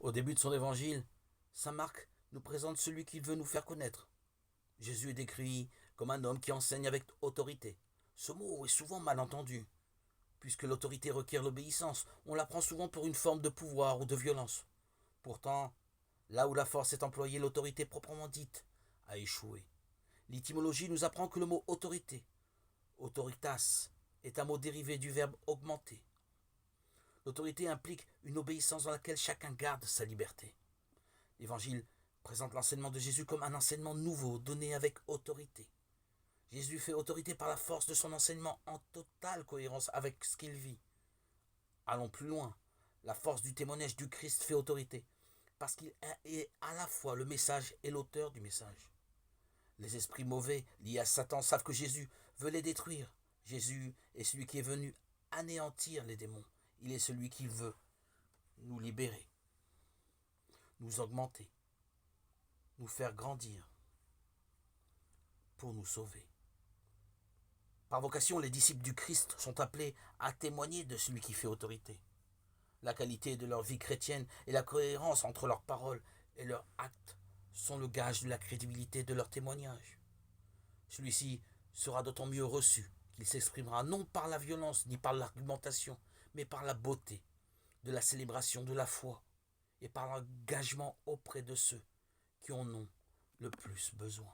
Au début de son évangile, saint Marc nous présente celui qu'il veut nous faire connaître. Jésus est décrit comme un homme qui enseigne avec autorité. Ce mot est souvent mal entendu, puisque l'autorité requiert l'obéissance. On la prend souvent pour une forme de pouvoir ou de violence. Pourtant, là où la force est employée, l'autorité proprement dite a échoué. L'étymologie nous apprend que le mot autorité, autoritas, est un mot dérivé du verbe augmenter. L'autorité implique une obéissance dans laquelle chacun garde sa liberté. L'Évangile présente l'enseignement de Jésus comme un enseignement nouveau, donné avec autorité. Jésus fait autorité par la force de son enseignement en totale cohérence avec ce qu'il vit. Allons plus loin. La force du témoignage du Christ fait autorité, parce qu'il est à la fois le message et l'auteur du message. Les esprits mauvais liés à Satan savent que Jésus veut les détruire. Jésus est celui qui est venu anéantir les démons. Il est celui qui veut nous libérer, nous augmenter, nous faire grandir pour nous sauver. Par vocation, les disciples du Christ sont appelés à témoigner de celui qui fait autorité. La qualité de leur vie chrétienne et la cohérence entre leurs paroles et leurs actes sont le gage de la crédibilité de leur témoignage. Celui-ci sera d'autant mieux reçu qu'il s'exprimera non par la violence ni par l'argumentation, mais par la beauté de la célébration de la foi et par l'engagement auprès de ceux qui en ont le plus besoin.